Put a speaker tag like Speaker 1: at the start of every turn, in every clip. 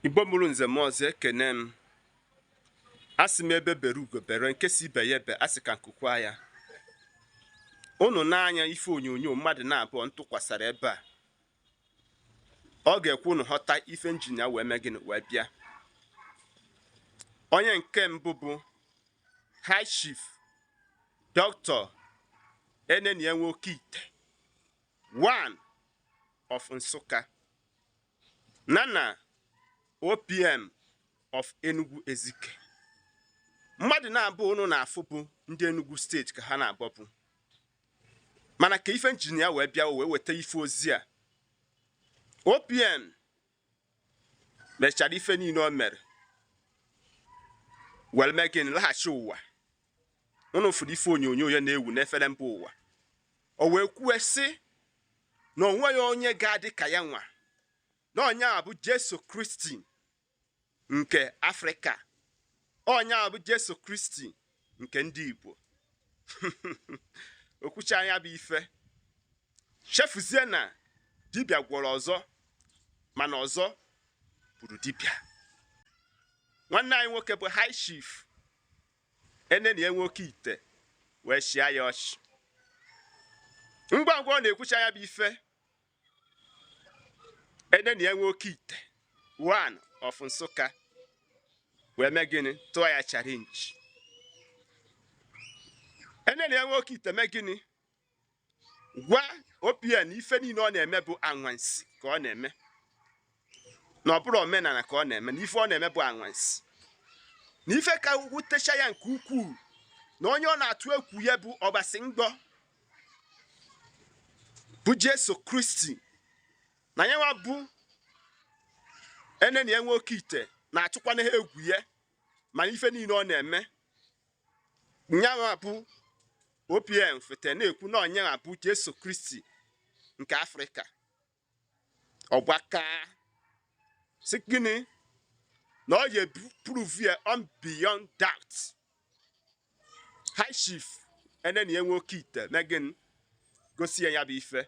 Speaker 1: Igbo mụrụ nze m ọzọ ekene m. Asị m ebe bere ugo bere nke si ibe ya ebe asị ka nkukwa ya. Unu n'anya ife onyonyo mmadụ na-abụọ ntụkwasara ebe a. Ọ ga-ekwu unu ghọta ife injinia wee mee gịnị wee bịa. Onye nke mbụ bụ High Chief Dr. Enenie Ezike, one of Nsukka, Nana OBM of Enugu Ezike. Mmadụ na-abụ unu na-afụ bụ ndị Enugu steeti ka ha na-agbapụ. Mana ka ife injinia wee bịa wee weta ife ozi a. OBM mechara ife niile o mere. Were mee gịnị laghachi ụwa. Unu fụrụ ife onyonyo ya na-ewu n'efere mba ụwa. O wee kwuo sị na onweghị onye ga-adị ka ya nwa. Na onye a bụ Jesu Kristi nke Afrịka. Onye a bụ Jesu Kristi nke ndị Igbo. Okwucha anya bụ ife. Chefuzie na dibịa gwọrọ ọzọ, mana ọzọ bụrụ dibịa. Nwanne anyị nwoke bụ High Chief Enenie Ezike wee shịa ya ọchị. Ngwa ngwa ọ na-ekwucha ya bụ ife. Enenie Ezike, one of Nsukka, wee mee gịnị tụọ ya challenge. Enenie Ezike mee gịnị gwa OBM ife niile ọ na-eme bụ anwansi ka ọ na-eme. Na ọ bụrụ omenala ka ọ na-eme, na ife ọ na-eme bụ anwansi. Na ife ka wutecha ya nke ukwuu na onye ọ na-atụ egwu ya bụ ọbasi mgbọ bụ Jesu Kristi. Na ya bụ Enenie Ezike na-atụkwa na egwu ya ma ife niile ọ na-eme. Nyawa bụ OBM fete na-ekwu na onye bụ Jesu Kristi nke Afrịka. Ọgbaka sị gịnị na ọ ga-prove ya on beyond doubt. High Chief Enenie Ezike megin gosi ya bụ ife.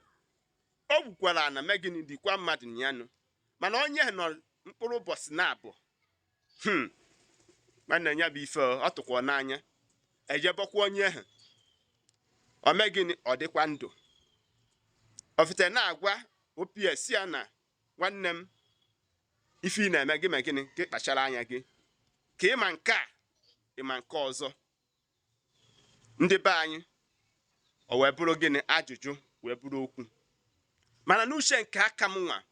Speaker 1: O gwukwara na megin dịkwa mmadụ nyanụ. Mana onye nọ mkpụrụ ụbọchị na-abụ. Nwanne ya bụ ife ọ tụkwa n'anya. Ejebọkwa onye ahụ. O megin ọ dịkwa ndụ. O fete na-agwa OPS ya na nwanne m ife ị na-eme gị megịnị ka ị kpachara anya gị. Ka ịma nke a ịma nke ọzọ. Ndị be anyị o wee bụrụ gịnị ajụjụ wee bụrụ okwu. Mana n'uche nke aka m nwa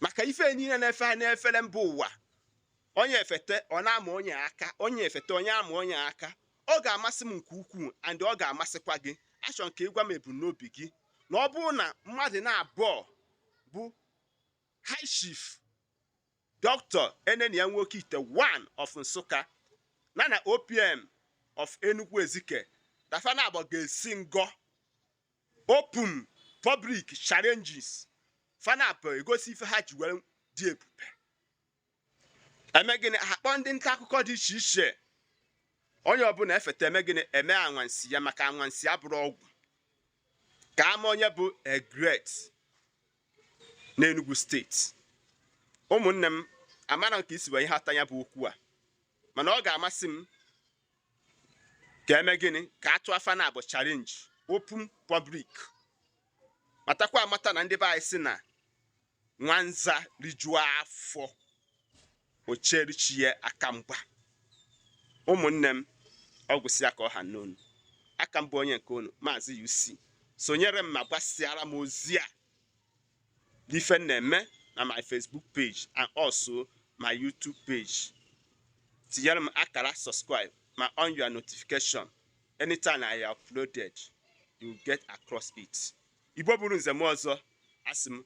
Speaker 1: maka ife niile na-efe n'efere mba ụwa. Onye efete ọ na-ama onye aka, onye efete onye ama onye aka. Ọ ga-amasị m nke ukwuu and ọ ga-amasịkwa gị. Achọ nke ịgwa m ebumnobi gị na ọ bụrụ na mmadụ na-abụọ bụ High Chief Dr. Enenie Ezike, one of Nsukka, na OBM of Enugu Ezike, dafa na abọ ga-esi ngọ open public challenges. Fana abọ egosi ife ha ji were dị ebube. Eme gịnị akpọ ndị nta akụkọ dị iche iche. Onye ọbụla efete eme gịnị eme anwansi ya maka anwansi abụrụ ọgwụ. Ka ama onye bụ a great n'Enugu steeti. Ụmụnne m amara nke isi wee ihe atanya bụ okwu a. Mana ọ ga-amasị m ka eme gịnị ka atụ afa na abụ challenge open public. Matakwa amata na ndị be anyị si na nwanza rijuo afọ ocherichi ya aka mgba. Ụmụnne m ọ gwụsị ya ka ọha n'onu. Aka mbụ onye nke unu Maazi-UC. Sonyere m ma gbasịara m ozi a n'ife na-eme na my Facebook page and also my YouTube page. Tinyere m akara subscribe ma on your notification. Anytime I uploaded, you get across it. Igbo bụrụ nze m ọzọ asị m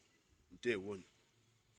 Speaker 1: ndewonu.